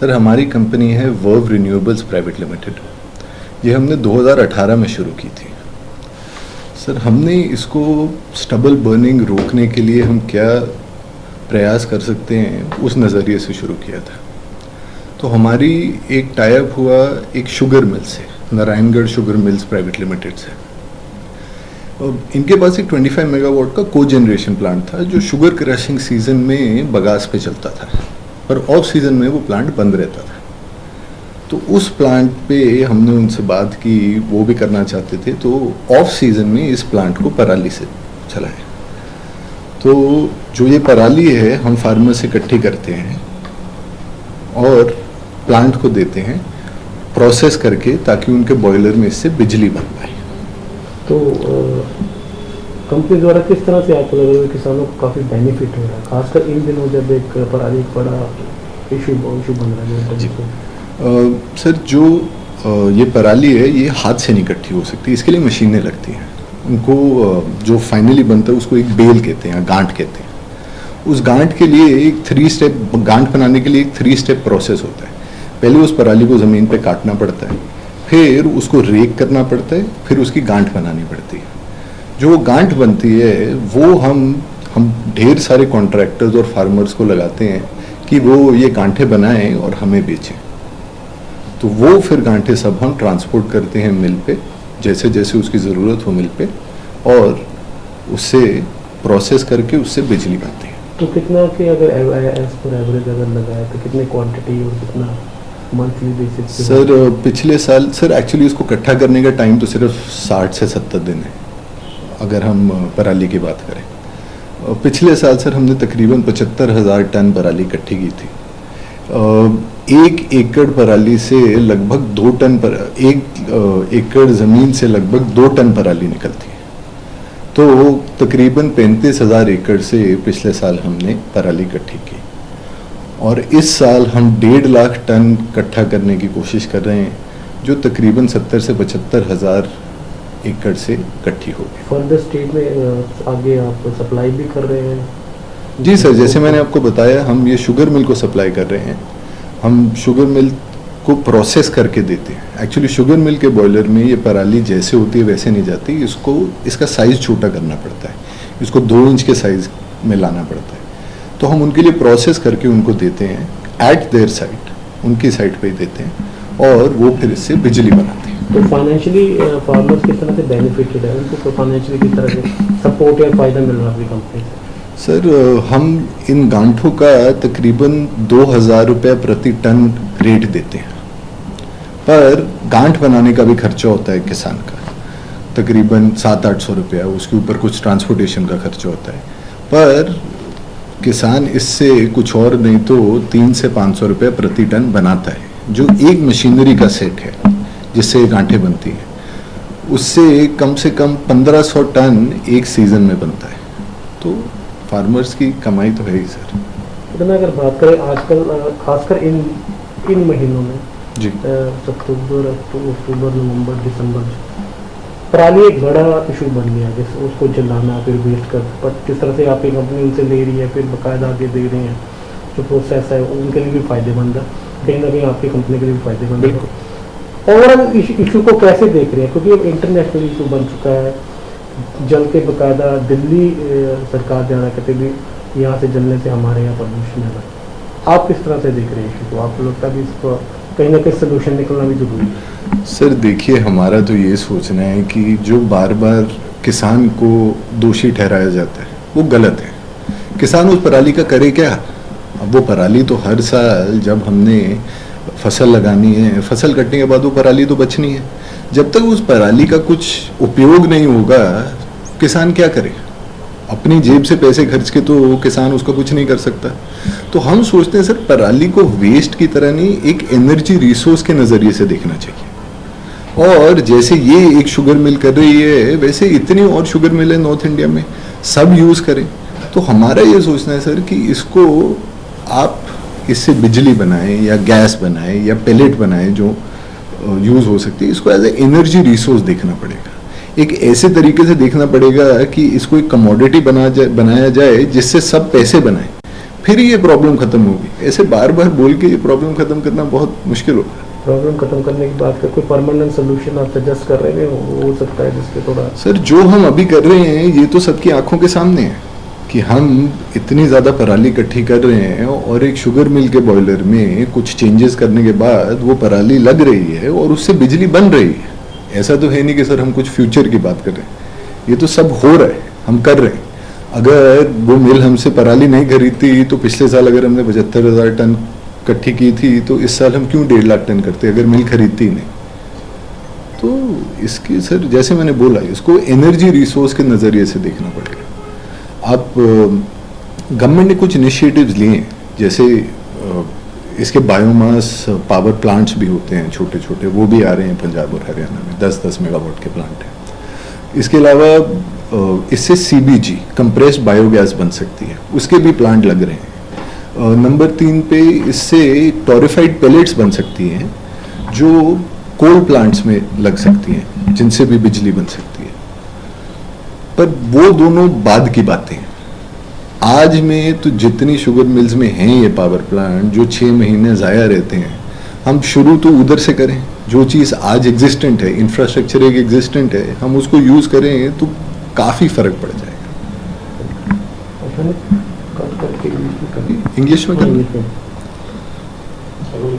Sir हमारी company है verve renewables private limited. ये हमने 2018 में शुरू की थी। सर हमने इसको स्टबल बर्निंग रोकने के लिए हम क्या प्रयास कर सकते हैं उस नज़रिए से शुरू किया था। तो हमारी एक टाई अप हुआ एक शुगर मिल से, Narayangarh sugar mills private limited से। इनके पास एक 25 मेगावाट का को जनरेशन प्लांट था जो शुगर क्रशिंग सीजन में बगास पे चलता था, पर ऑफ सीजन में वो प्लांट बंद रहता था। तो उस प्लांट पे हमने उनसे बात की, वो भी करना चाहते थे, तो ऑफ सीजन में इस प्लांट को पराली से चलाएं। तो जो ये पराली है हम फार्मर से इकट्ठी करते हैं और प्लांट को देते हैं प्रोसेस करके, ताकि उनके बॉयलर में इससे बिजली बन पाए। तो कंपनी द्वारा किस तरह से आपको लग रहा है किसानों को काफ़ी बेनिफिट हो रहा है, खासकर इन दिनों जब एक पराली एक बड़ा इशू बन रहा है? जी सर, जो ये पराली है ये हाथ से नहीं इकट्ठी हो सकती, इसके लिए मशीनें लगती हैं। उनको जो फाइनली बनता है उसको एक बेल कहते हैं, गांठ कहते हैं। उस गांठ के लिए एक 3 स्टेप, गांठ बनाने के लिए एक 3 स्टेप प्रोसेस होता है। पहले उस पराली को ज़मीन पे काटना पड़ता है, फिर उसको रेक करना पड़ता है, फिर उसकी गांठ बनानी पड़ती है। जो गांठ बनती है वो हम ढेर सारे कॉन्ट्रैक्टर्स और फार्मर्स को लगाते हैं कि वो ये गांठें बनाएं और हमें बेचें। तो वो फिर गांठें सब हम ट्रांसपोर्ट करते हैं मिल पे, जैसे जैसे उसकी ज़रूरत हो मिल पे, और उससे प्रोसेस करके उससे बिजली बनती है। तो कितना कि अगर एज पर एवरेज अगर लगाए तो कितनी क्वांटिटी और कितना मंथली बेसिस? सर पिछले साल सर एक्चुअली इसको इकट्ठा करने का टाइम तो सिर्फ 60 से 70 दिन है, अगर हम पराली की बात करें। पिछले साल सर हमने तकरीबन 75,000 टन पराली इकट्ठी की थी। 1 एकड़ पराली से लगभग 2 टन पर 1 एकड़ ज़मीन से लगभग 2 टन पराली निकलती है। तो तकरीबन 35,000 एकड़ से पिछले साल हमने पराली इकट्ठी की, और इस साल हम 1.5 लाख टन इकट्ठा करने की कोशिश कर रहे हैं, जो तकरीबन 70 से 75,000 एकड़ से इकट्ठी होगी। फर्दर स्टेट में आगे आप सप्लाई भी कर रहे हैं? जी सर, जैसे मैंने आपको बताया हम ये शुगर मिल को सप्लाई कर रहे हैं। हम शुगर मिल को प्रोसेस करके देते हैं। एक्चुअली शुगर मिल के बॉयलर में ये पराली जैसे होती है वैसे नहीं जाती, इसका साइज़ छोटा करना पड़ता है, इसको 2 इंच के साइज़ में लाना पड़ता है। तो हम उनके लिए प्रोसेस करके उनको देते हैं एट देयर साइट, उनकी साइट पे ही देते हैं, और वो फिर इससे बिजली बनाते हैं। तो फाइनेंशियली फार्मर्स किस तरह से बेनिफिटेड है, उनको फाइनेंशियली किस तरह से सपोर्ट या फ़ायदा मिल रहा है आपकी कंपनी से? सर हम इन गांठों का तकरीबन 2,000 रुपये प्रति टन रेट देते हैं, पर गांठ बनाने का भी खर्चा होता है किसान का, तकरीबन 700-800 रुपया, उसके ऊपर कुछ ट्रांसपोर्टेशन का खर्चा होता है। पर किसान इससे कुछ और नहीं तो 300 से 500 रुपये प्रति टन बनाता है, जो एक मशीनरी का सेट है जिससे गांठें बनती हैं। उससे कम से कम 1500 टन एक सीज़न में बनता है। तो फार्मर्स की कमाई तो है ही सर। इतना अगर बात करें आजकल खासकर इन महीनों में जी, अक्टूबर, नवंबर, दिसंबर, पराली एक बड़ा इशू बन गया, जैसे उसको जलाना फिर वेस्ट कर, बट किस तरह से आपकी कंपनी उनसे ले रही है, फिर बाकायदा आगे दे रहे हैं, जो प्रोसेस है उनके लिए भी फ़ायदेमंद है, कहीं ना कहीं आपकी कंपनी के लिए भी फ़ायदेमंद है। ओवरऑल इशू को कैसे देख रहे हैं, क्योंकि अब इंटरनेशनल इशू बन चुका है, जल के बाकायदा दिल्ली सरकार ज़्यादा कहते भी यहाँ से जलने से हमारे यहाँ प्रदूषण है। आप किस तरह से देख रहे हैं इशू को? आपको लगता है भी इसको कहीं ना कहीं सोल्यूशन निकलना भी जरूरी है? सर देखिए, हमारा तो ये सोचना है कि जो बार बार किसान को दोषी ठहराया जाता है वो गलत है। किसान उस पराली का करे क्या? अब वो पराली तो हर साल जब हमने फसल लगानी है, फसल कटने के बाद वो पराली तो बचनी है। जब तक उस पराली का कुछ उपयोग नहीं होगा, किसान क्या करे? अपनी जेब से पैसे खर्च के तो किसान उसका कुछ नहीं कर सकता। तो हम सोचते हैं सर पराली को वेस्ट की तरह नहीं, एक एनर्जी रिसोर्स के नज़रिए से देखना चाहिए। और जैसे ये एक शुगर मिल कर रही है, वैसे इतनी और शुगर मिल है नॉर्थ इंडिया में, सब यूज़ करें। तो हमारा ये सोचना है सर कि इसको आप इससे बिजली बनाएं या गैस बनाएं या पेलेट बनाएं जो यूज़ हो सकती है। इसको एज ए एनर्जी रिसोर्स देखना पड़ेगा, एक ऐसे तरीके से देखना पड़ेगा कि इसको एक कमोडिटी बनाया जाए जिससे सब पैसे बनाएं। फिर ये प्रॉब्लम खत्म होगी। ऐसे बार बार बोल के ये प्रॉब्लम खत्म करना बहुत मुश्किल होगा। प्रॉब्लम खत्म करने की बात कर, कोई परमानेंट सोल्यूशन आप सजेस्ट कर रहे हैं हो सकता है जिसके थोड़ा? सर जो हम अभी कर रहे हैं ये तो सबकी आंखों के सामने है कि हम इतनी ज़्यादा पराली इकट्ठी कर रहे हैं और एक शुगर मिल के बॉयलर में कुछ चेंजेस करने के बाद वो पराली लग रही है और उससे बिजली बन रही है। ऐसा तो है नहीं कि सर हम कुछ फ्यूचर की बात कर रहे हैं, ये तो सब हो रहा है, हम कर रहे हैं। अगर वो मिल हमसे पराली नहीं खरीदती तो पिछले साल अगर हमने 75,000 टन इकट्ठी की थी तो इस साल हम क्यों 1.5 लाख टन करते अगर मिल खरीदती ही नहीं। तो इसकी सर जैसे मैंने बोला इसको एनर्जी रिसोर्स के नज़रिए से देखना पड़ेगा। आप गवर्नमेंट ने कुछ इनिशिएटिव्स लिए हैं, जैसे इसके बायोमास पावर प्लांट्स भी होते हैं छोटे छोटे, वो भी आ रहे हैं पंजाब और हरियाणा में, 10-10 मेगावाट के प्लांट हैं। इसके अलावा इससे CBG कंप्रेस्ड बायोगैस बन सकती है, उसके भी प्लांट लग रहे हैं। नंबर 3 पे इससे टॉरिफाइड पेलेट्स बन सकती हैं जो कोल प्लांट्स में लग सकती हैं, जिनसे भी बिजली बन सकती है। पर वो दोनों बाद की बातें हैं। आज में तो जितनी शुगर मिल्स में हैं ये पावर प्लांट जो 6 महीने ज़ाया रहते हैं, हम शुरू तो उधर से करें। जो चीज़ आज एग्जिस्टेंट है, इंफ्रास्ट्रक्चर एक एग्जिस्टेंट है, हम उसको यूज़ करें तो काफ़ी फ़र्क पड़ जाएगा। इंग्लिश में करें।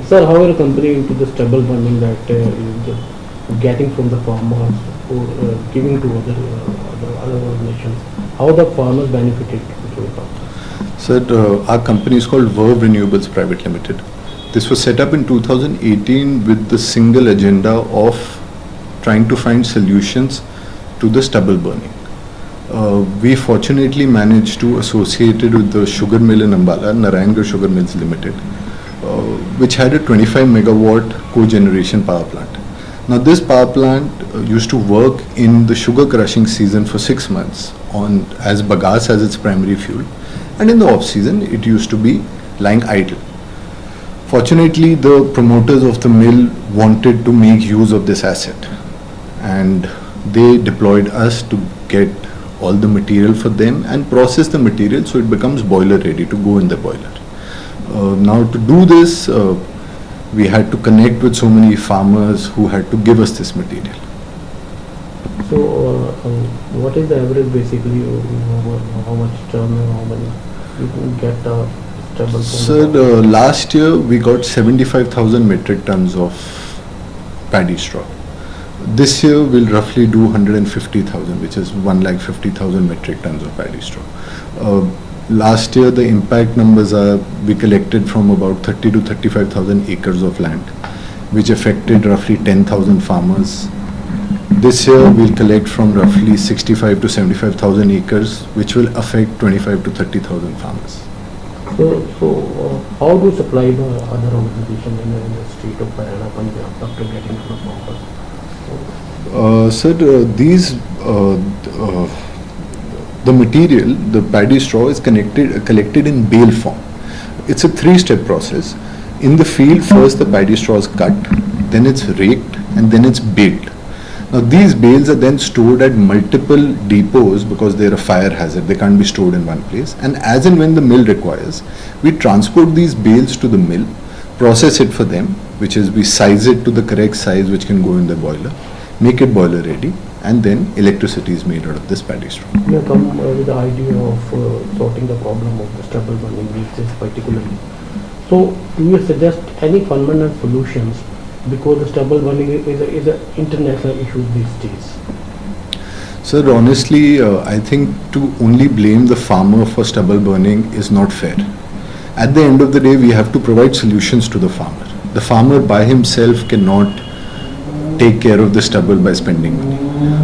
Sir, how are you comparing to the stubble burning that is getting from the farmers or giving to other organizations? How the farmers benefited to it? Sir, our company is called Verve Renewables Private Limited. This was set up in 2018 with the single agenda of trying to find solutions to the stubble burning. We fortunately managed to associate it with the sugar mill in Ambala, Narayangarh Sugar Mills Limited, which had a 25 megawatt cogeneration power plant. Now this power plant used to work in the sugar crushing season for 6 months on as bagasse as its primary fuel, and in the off season it used to be lying idle. Fortunately, the promoters of the mill wanted to make use of this asset, and they deployed us to get all the material for them and process the material so it becomes boiler ready to go in the boiler. Now to do this, we had to connect with so many farmers who had to give us this material. So, what is the average basically? How much ton, how many you can get stubble? Sir, last year we got 75,000 metric tons of paddy straw. This year we'll roughly do 150,000, which is 150,000 metric tons of paddy straw. Last year the impact numbers are we collected from about 30 to 35,000 acres of land, which affected roughly 10,000 farmers. This year we'll collect from roughly 65 to 75,000 acres, which will affect 25 to 30,000 farmers. So how do you supply the other organization in the state of Haryana, Punjab after getting to the farmers? Sir, the material, the paddy straw is collected in bale form. It's a 3-step process. In the field, first the paddy straw is cut, then it's raked, and then it's baled. Now these bales are then stored at multiple depots because they're a fire hazard. They can't be stored in one place. And as and when the mill requires, we transport these bales to the mill, process it for them, which is we size it to the correct size which can go in the boiler, make it boiler ready, and then electricity is made out of this paddy straw. You have come with the idea of sorting the problem of the stubble burning leases particularly. So, do you suggest any permanent solutions because the stubble burning is an international issue these days? Sir, honestly, I think to only blame the farmer for stubble burning is not fair. At the end of the day, we have to provide solutions to the farmer. The farmer by himself cannot take care of the stubble by spending money.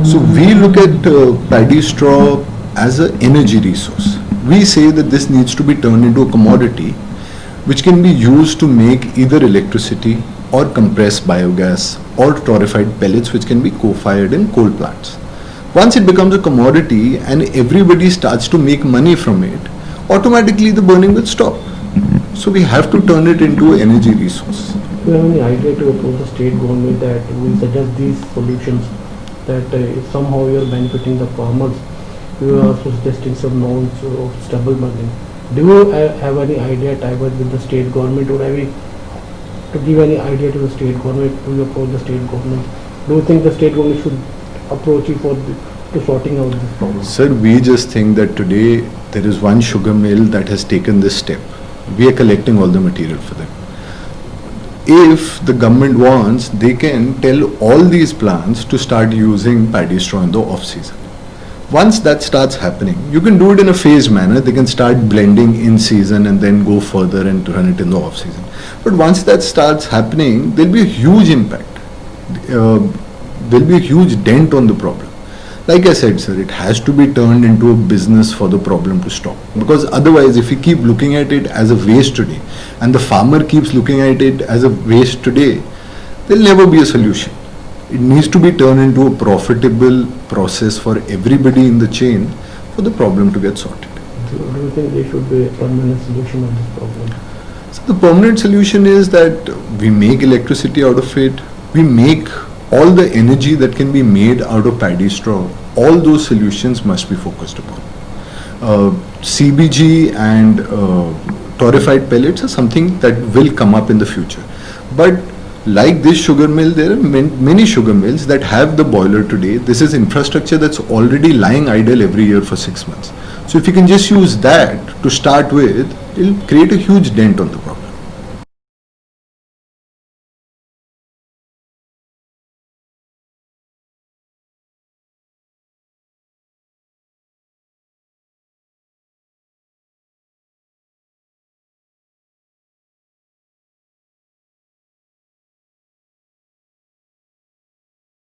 So we look at paddy straw as an energy resource. We say that this needs to be turned into a commodity which can be used to make either electricity or compressed biogas or torrefied pellets which can be co-fired in coal plants. Once it becomes a commodity and everybody starts to make money from it, automatically the burning will stop. So we have to turn it into an energy resource. Do you have any idea to approach the state government that we suggest these solutions that somehow you are benefiting the farmers? You are also suggesting some norms of stubble burning. Do you have any idea tied up with the state government, or have you to give any idea to the state government, to approach the state government? Do you think the state government should approach you for to sorting out this problem? Sir, we just think that today there is one sugar mill that has taken this step. We are collecting all the material for them. If the government wants, they can tell all these plants to start using paddy straw in the off season. Once that starts happening, you can do it in a phased manner. They can start blending in season and then go further and run it in the off season. But once that starts happening, there'll be a huge impact. There'll be a huge dent on the problem. Like I said, sir, it has to be turned into a business for the problem to stop. Because otherwise, if we keep looking at it as a waste today, and the farmer keeps looking at it as a waste today, there'll never be a solution. It needs to be turned into a profitable process for everybody in the chain for the problem to get sorted. Do you think there should be a permanent solution of this problem? So the permanent solution is that we make electricity out of it, we make all the energy that can be made out of paddy straw. All those solutions must be focused upon. CBG and torrefied pellets are something that will come up in the future. But like this sugar mill, there are many sugar mills that have the boiler today. This is infrastructure that's already lying idle every year for 6 months. So if you can just use that to start with, it'll create a huge dent on the problem.